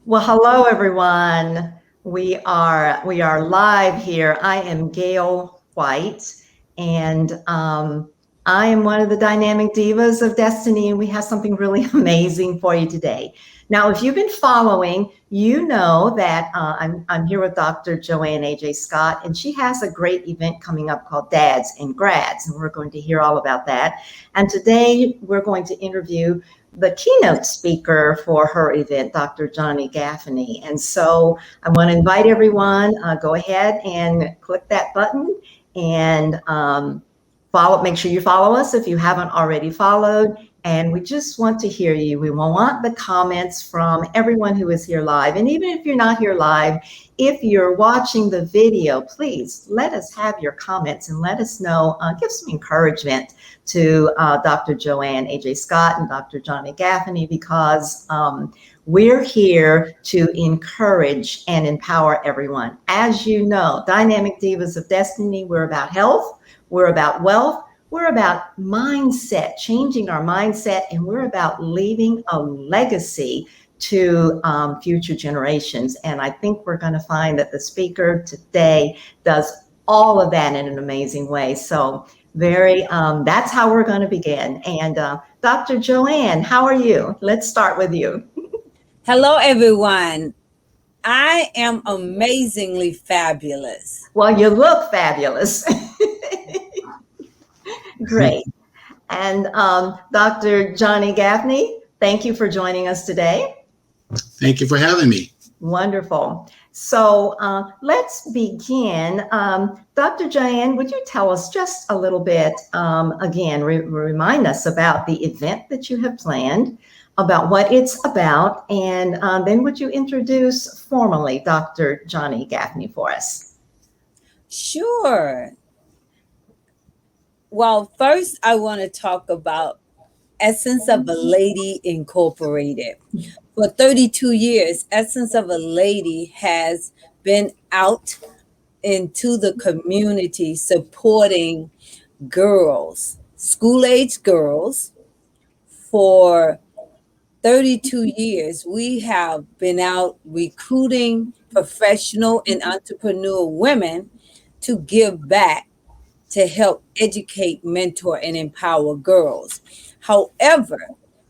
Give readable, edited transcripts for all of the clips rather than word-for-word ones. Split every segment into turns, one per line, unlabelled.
Well, hello everyone. We are live here. I am Gail White, and I am one of the dynamic divas of Destiny, and we have something really amazing for you today. Now, if you've been following, you know that I'm here with Dr. JoAnn Ajayi-Scott, and she has a great event coming up called Dads and Grads, and we're going to hear all about that. And today we're going to interview the keynote speaker for her event, Dr. Johnny Gaffney. And so I want to invite everyone, go ahead and click that button and make sure you follow us if you haven't already followed. And we just want to hear you. We want the comments from everyone who is here live. And even if you're not here live, if you're watching the video, please let us have your comments and let us know, give some encouragement to Dr. JoAnn Ajayi-Scott and Dr. Johnny Gaffney, because we're here to encourage and empower everyone. As you know, Dynamic Divas of Destiny, we're about health, we're about wealth, we're about mindset, changing our mindset, and we're about leaving a legacy to future generations. And I think we're going to find that the speaker today does all of that in an amazing way. So that's how we're going to begin. And Dr. JoAnn, how are you? Let's start with you.
Hello, everyone. I am amazingly fabulous.
Well, you look fabulous. Great. And Dr. Johnny Gaffney, thank you for joining us today.
Thank you for having me.
Wonderful. So let's begin. Dr. JoAnn, would you tell us just a little bit, again, remind us about the event that you have planned, about what it's about, and then would you introduce formally Dr. Johnny Gaffney for us?
Sure. Well, first, I want to talk about Essence of a Lady Incorporated. For 32 years, Essence of a Lady has been out into the community supporting girls, school-age girls. For 32 years, we have been out recruiting professional and entrepreneur women to give back, to help educate, mentor, and empower girls. However,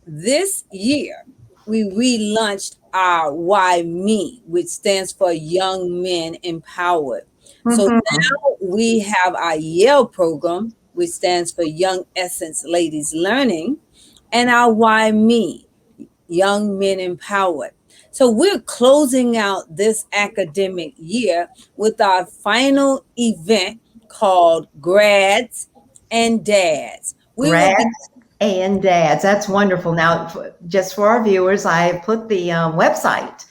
this year, we relaunched our Why Me, which stands for Young Men Empowered. So now we have our Yale program, which stands for Young Essence Ladies Learning, and our Why Me, Young Men Empowered. So we're closing out this academic year with our final event called Grads and Dads.
Grads and Dads. That's wonderful. Now, just for our viewers, I put the website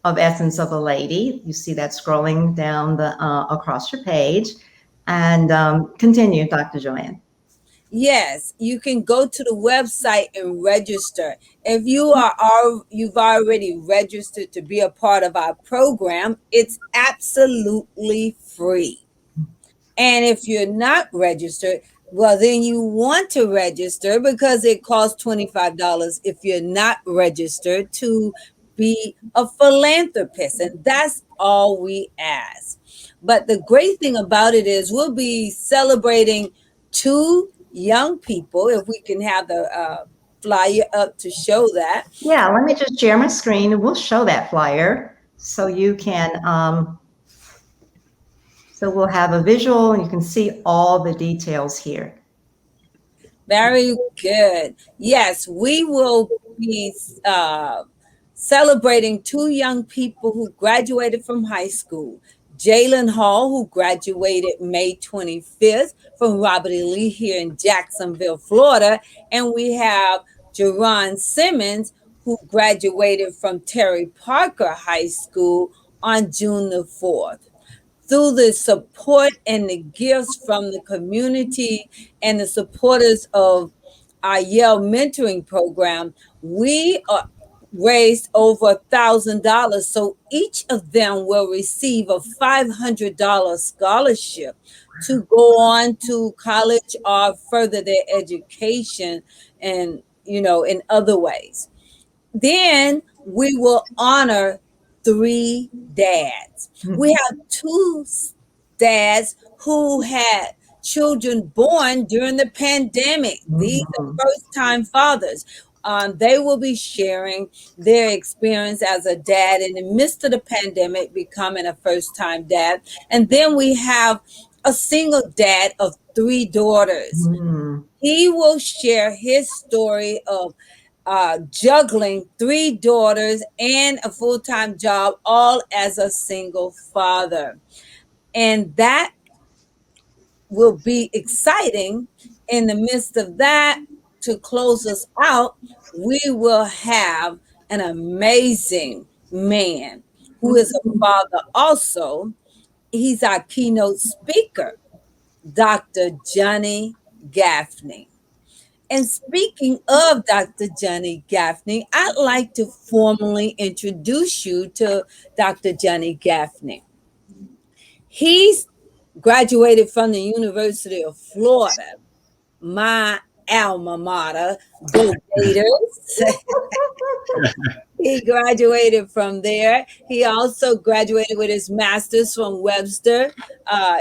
of Essence of a Lady. You see that scrolling down the across your page. And continue, Dr. JoAnn.
Yes, you can go to the website and register. If you've already registered to be a part of our program, it's absolutely free. And if you're not registered, well, then you want to register, because it costs $25 if you're not registered to be a philanthropist. And that's all we ask. But the great thing about it is we'll be celebrating 2 young people, if we can have the flyer up to show that.
Yeah, let me just share my screen and we'll show that flyer so you can, so we'll have a visual and you can see all the details here.
Very good. Yes, we will be celebrating 2 young people who graduated from high school. Jalen Hall, who graduated May 25th from Robert E. Lee here in Jacksonville, Florida. And we have Jerron Simmons, who graduated from Terry Parker High School on June the 4th. Through the support and the gifts from the community and the supporters of our Yale mentoring program, we raised over $1,000. So each of them will receive a $500 scholarship to go on to college or further their education and, in other ways. Then we will honor 3 dads. We have 2 dads who had children born during the pandemic. These are first-time fathers. They will be sharing their experience as a dad in the midst of the pandemic, becoming a first-time dad. And then we have a single dad of 3 daughters. He will share his story of juggling 3 daughters and a full-time job, all as a single father. And that will be exciting. In the midst of that, to close us out, we will have an amazing man who is a father also. He's our keynote speaker, Dr. Johnny Gaffney. And speaking of Dr. Johnny Gaffney, I'd like to formally introduce you to Dr. Johnny Gaffney. He's graduated from the University of Florida, my alma mater. Go Gators. He graduated from there. He also graduated with his master's from Webster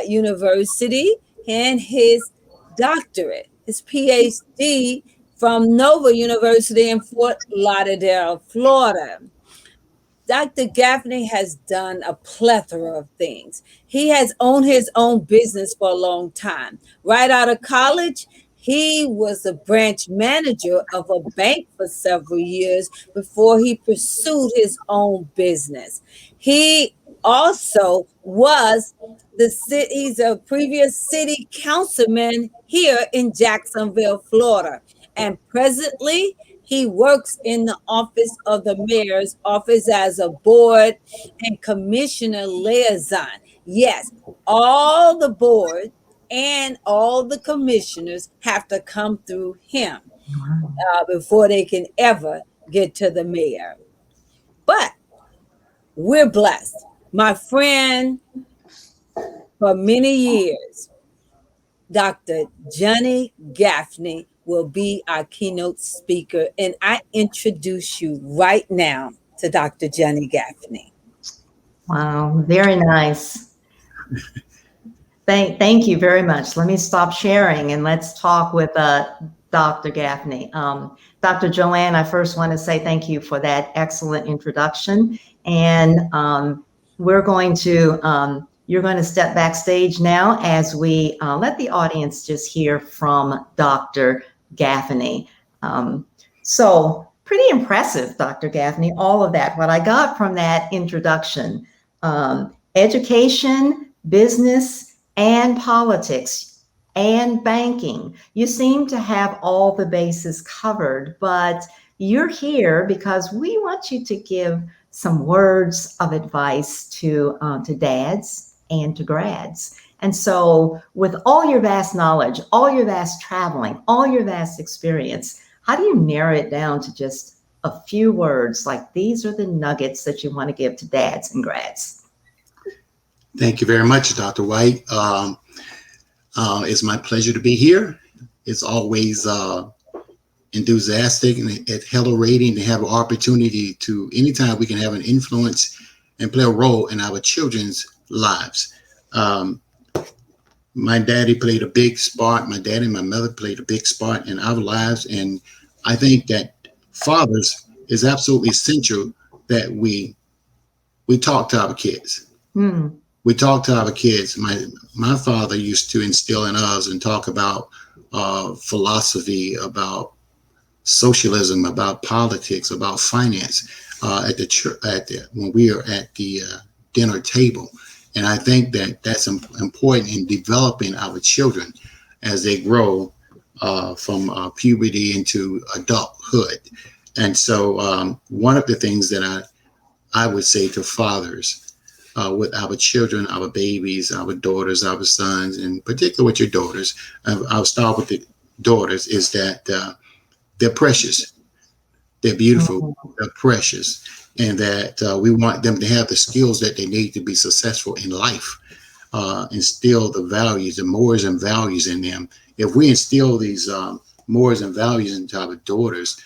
University and his doctorate, his PhD from Nova University in Fort Lauderdale, Florida. Dr. Gaffney has done a plethora of things. He has owned his own business for a long time. Right out of college, he was a branch manager of a bank for several years before he pursued his own business. He also was he's a previous city councilman here in Jacksonville, Florida. And presently, he works in the office of the mayor's office as a board and commissioner liaison. Yes, all the board and all the commissioners have to come through him before they can ever get to the mayor. But we're blessed. My friend, for many years, Dr. Johnny Gaffney will be our keynote speaker. And I introduce you right now to Dr. Johnny Gaffney.
Wow, very nice. Thank you very much. Let me stop sharing and let's talk with Dr. Gaffney. Dr. JoAnn, I first want to say thank you for that excellent introduction. And you're going to step backstage now as we let the audience just hear from Dr. Gaffney. So pretty impressive, Dr. Gaffney, all of that. What I got from that introduction, education, business, and politics, and banking. You seem to have all the bases covered, but you're here because we want you to give some words of advice to dads and to grads. And so with all your vast knowledge, all your vast traveling, all your vast experience, how do you narrow it down to just a few words, like these are the nuggets that you want to give to dads and grads?
Thank you very much, Dr. White. It's my pleasure to be here. It's always enthusiastic and exhilarating to have an opportunity to, anytime we can have an influence and play a role in our children's lives. My daddy played a big part. My dad and my mother played a big part in our lives. And I think that fathers is absolutely essential that we talk to our kids. We talk to our kids. My father used to instill in us and talk about philosophy, about socialism, about politics, about finance when we are at the dinner table. And I think that that's important in developing our children as they grow from puberty into adulthood. And so one of the things that I would say to fathers with our children, our babies, our daughters, our sons, and particularly with your daughters, I'll start with the daughters, is that they're precious. They're beautiful. They're precious. And that we want them to have the skills that they need to be successful in life, instill the values, the mores and values in them. If we instill these mores and values into our daughters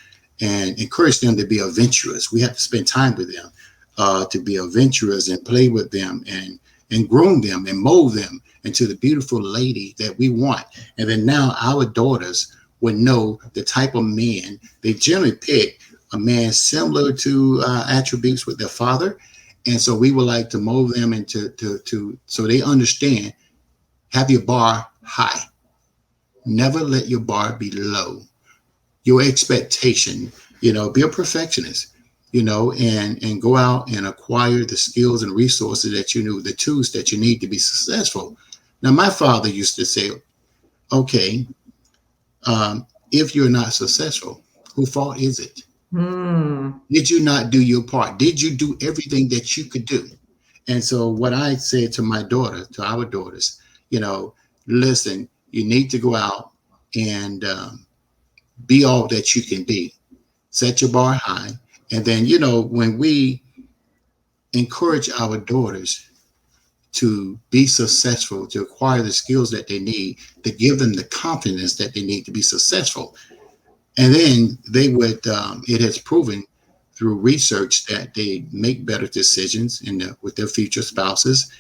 and encourage them to be adventurous, we have to spend time with them. to be adventurous and play with them and groom them and mold them into the beautiful lady that we want. And then now our daughters would know the type of man. They generally pick a man similar to attributes with their father. And so we would like to mold them into so they understand, have your bar high. Never let your bar be low. Your expectation, be a perfectionist, and go out and acquire the skills and resources that the tools that you need to be successful. Now, my father used to say, okay, if you're not successful, whose fault is it? Did you not do your part? Did you do everything that you could do? And so what I said to our daughters, listen, you need to go out and be all that you can be. Set your bar high. And then, when we encourage our daughters to be successful, to acquire the skills that they need, to give them the confidence that they need to be successful. And then they would, it has proven through research that they make better decisions with their future spouses.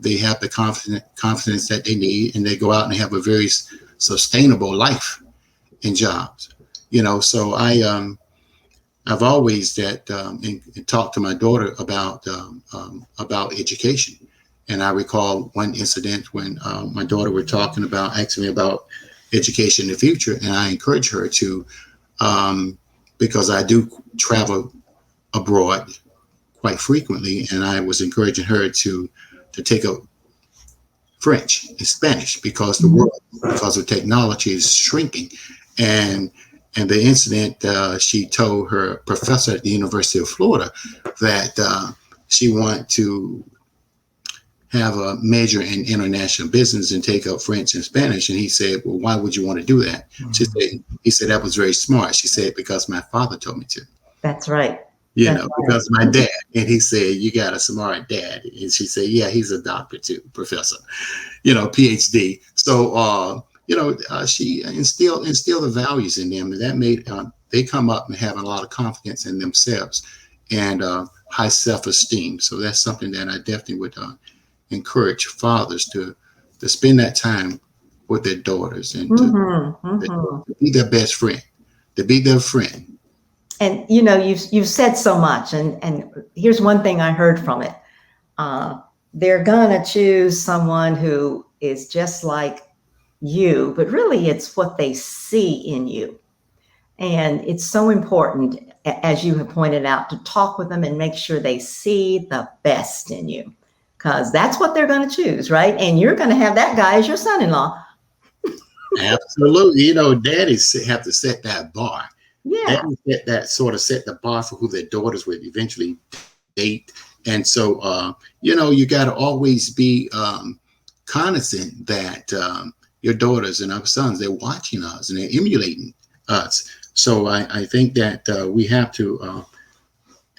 They have the confidence that they need, and they go out and have a very sustainable life and jobs. So I've always talked to my daughter about education. And I recall one incident when my daughter were asking me about education in the future, and I encourage her to, because I do travel abroad quite frequently, and I was encouraging her to take up French and Spanish because the world, because of technology, is shrinking. And the incident, she told her professor at the University of Florida that she wanted to have a major in international business and take up French and Spanish. And he said, well, why would you want to do that? He said, that was very smart. She said, because my father told me to.
That's right.
Because my dad. And he said, you got a smart dad. And she said, yeah, he's a doctor too, professor, PhD. So, she instilled the values in them, and that made they come up and having a lot of confidence in themselves and high self-esteem. So that's something that I definitely would encourage fathers to spend that time with their daughters and to be their best friend, to be their friend.
And you've said so much, and here's one thing I heard from it. They're gonna choose someone who is just like you, but really it's what they see in you. And it's so important, as you have pointed out, to talk with them and make sure they see the best in you, because that's what they're going to choose, right? And you're going to have that guy as your son-in-law.
Absolutely. Daddies have to set that bar.
Yeah.
Daddies set the bar for who their daughters would eventually date. And so, you got to always be cognizant that your daughters and our sons, they're watching us and they're emulating us. So I think that we have to,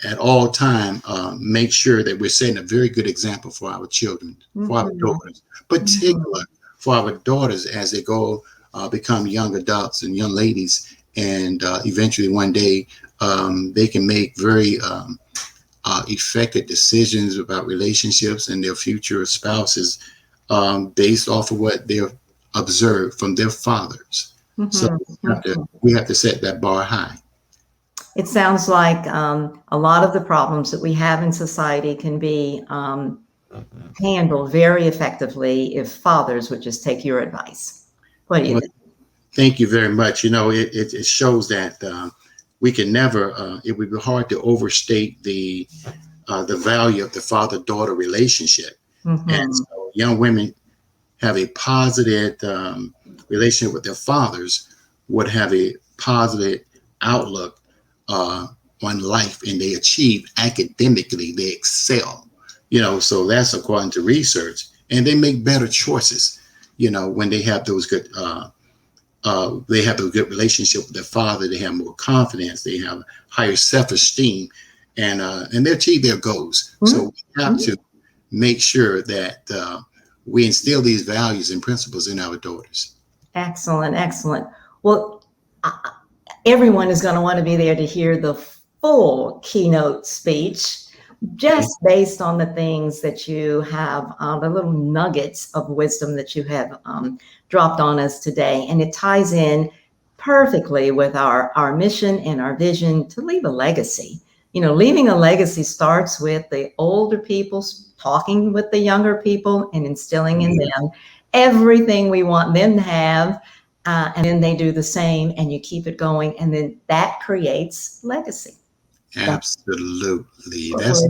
at all time, make sure that we're setting a very good example for our children, for our daughters, particularly for our daughters as they go become young adults and young ladies. And eventually one day they can make very effective decisions about relationships and their future spouses based off of what they've observed from their fathers. So we have to set that bar high.
It sounds like a lot of the problems that we have in society can be handled very effectively if fathers would just take your advice. What do you think?
Thank you very much. It shows that we can never, it would be hard to overstate the value of the father-daughter relationship. And so young women have a positive relationship with their fathers, would have a positive outlook on life, and they achieve academically, they excel, so that's according to research, and they make better choices, when they have those good, they have a good relationship with their father, they have more confidence, they have higher self-esteem, and they achieve their goals. So we have to make sure that we instill these values and principles in our daughters.
Excellent, excellent. Well, everyone is going to want to be there to hear the full keynote speech. just based on the things that you have, the little nuggets of wisdom that you have dropped on us today. And it ties in perfectly with our mission and our vision to leave a legacy. You know, leaving a legacy starts with the older people talking with the younger people and instilling in them everything we want them to have. And then they do the same, and you keep it going. And then that creates legacy.
Absolutely.
That's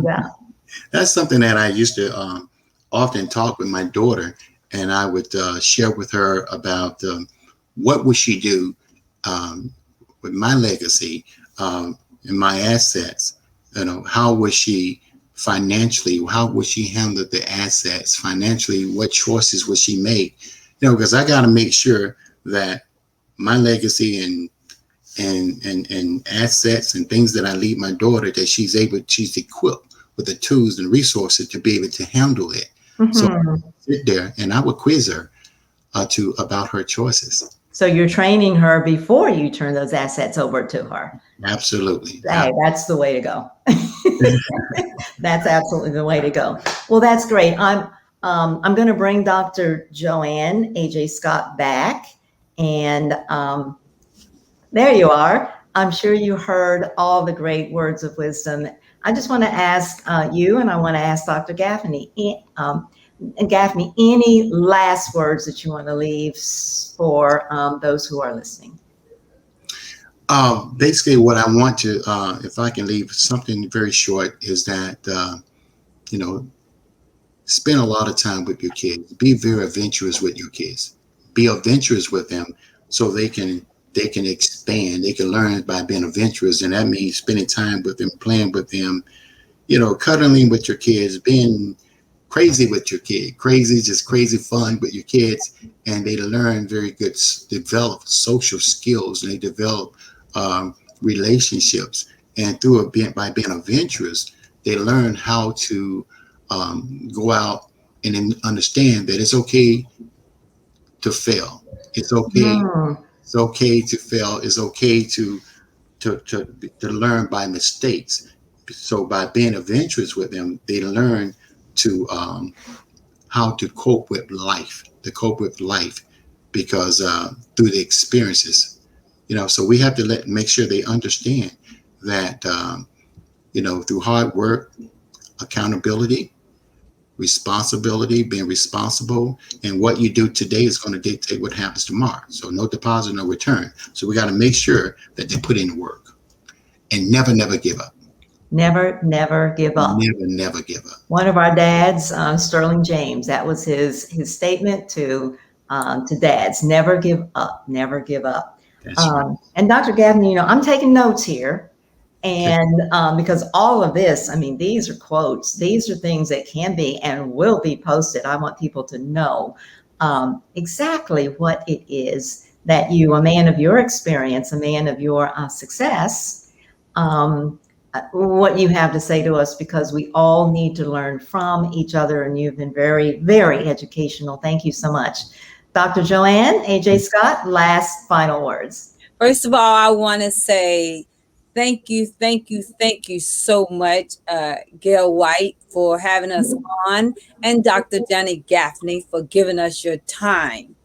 That's something that I used to often talk with my daughter, and I would share with her about what would she do with my legacy and my assets. You know, how would she financially? How would she handle the assets financially? What choices would she make? You know, because I got to make sure that my legacy and assets and things that I leave my daughter, that she's equipped with the tools and resources to be able to handle it. So I sit there and I would quiz her about her choices.
So you're training her before you turn those assets over to her.
Absolutely.
Hey, that's the way to go. That's absolutely the way to go. Well, that's great. I'm going to bring Dr. JoAnn Ajayi-Scott back, and there you are. I'm sure you heard all the great words of wisdom. I just want to ask you, and I want to ask Dr. Gaffney, Gaffney, any last words that you want to leave for those who are listening?
Basically, what I want to, if I can leave something very short, is that, you know, spend a lot of time with your kids. Be very adventurous with your kids. Be adventurous with them so they can expand. They can learn by being adventurous, and that means spending time with them, playing with them, you know, cuddling with your kids, being crazy with your kid. Crazy, just crazy fun with your kids, and they learn very good, develop social skills, and they develop relationships. And through by being adventurous, they learn how to go out and understand that it's okay to fail. It's okay. It's okay to fail. It's okay to learn by mistakes. So by being adventurous with them, they learn to how to cope with life. Because through the experiences, you know. So we have to make sure they understand that you know, through hard work, accountability, responsibility, being responsible, and what you do today is going to dictate what happens tomorrow. So no deposit, no return. So we got to make sure that they put in the work and never give up.
Never give up.
Never give up.
One of our dads, Sterling James, that was his statement to dads: never give up, never give up.
Right.
And Dr. Gaffney, you know, I'm taking notes here. And because all of this, I mean, these are quotes, these are things that can be and will be posted. I want people to know exactly what it is that you, a man of your experience, a man of your success, what you have to say to us, because we all need to learn from each other. And you've been very, very educational. Thank you so much. Dr. JoAnn Ajayi-Scott, last final words.
First of all, I want to say thank you so much, Gail White, for having us on, and Dr. Johnny Gaffney for giving us your time.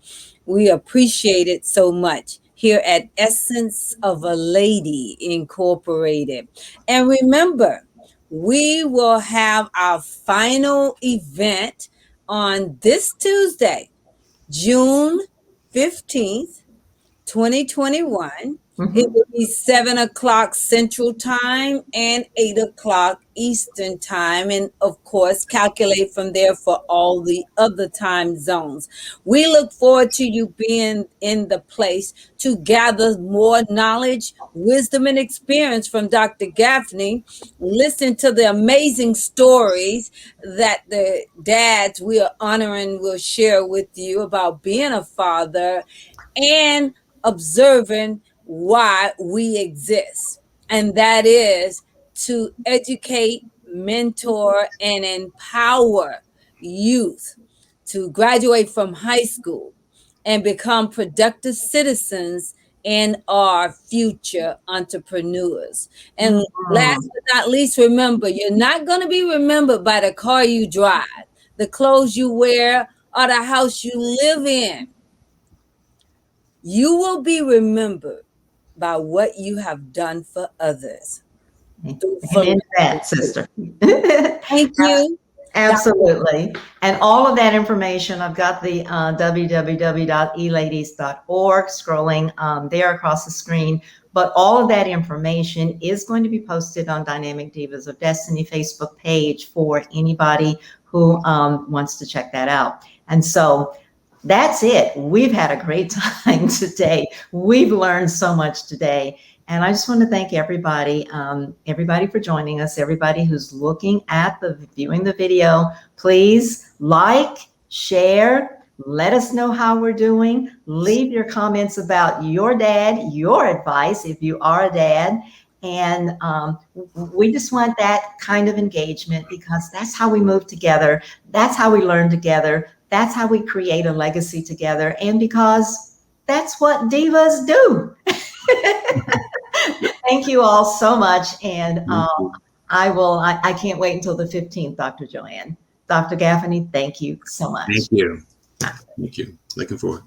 We appreciate it so much here at Essence of a Lady Incorporated. And remember, we will have our final event on this Tuesday, June 15th, 2021. It will be 7 o'clock Central Time and 8 o'clock Eastern Time. And of course, calculate from there for all the other time zones. We look forward to you being in the place to gather more knowledge, wisdom, and experience from Dr. Gaffney. Listen to the amazing stories that the dads we are honoring will share with you about being a father and observing why we exist, and that is to educate, mentor, and empower youth to graduate from high school and become productive citizens and are future entrepreneurs. And last but not least, remember, you're not going to be remembered by the car you drive, the clothes you wear, or the house you live in. You will be remembered by what you have done for others.
Amen to that, sister.
Thank you.
Absolutely. And all of that information, I've got the www.eladies.org scrolling there across the screen. But all of that information is going to be posted on Dynamic Divas of Destiny Facebook page for anybody who wants to check that out. And so that's it. We've had a great time today. We've learned so much today. And I just want to thank everybody, everybody for joining us, everybody who's looking at viewing the video. Please like, share, let us know how we're doing. Leave your comments about your dad, your advice if you are a dad. And we just want that kind of engagement because that's how we move together. That's how we learn together. That's how we create a legacy together. And because that's what divas do. Thank you all so much. And I can't wait until the 15th, Dr. JoAnn. Dr. Gaffney, thank you so much.
Thank you. Thank you. Looking forward.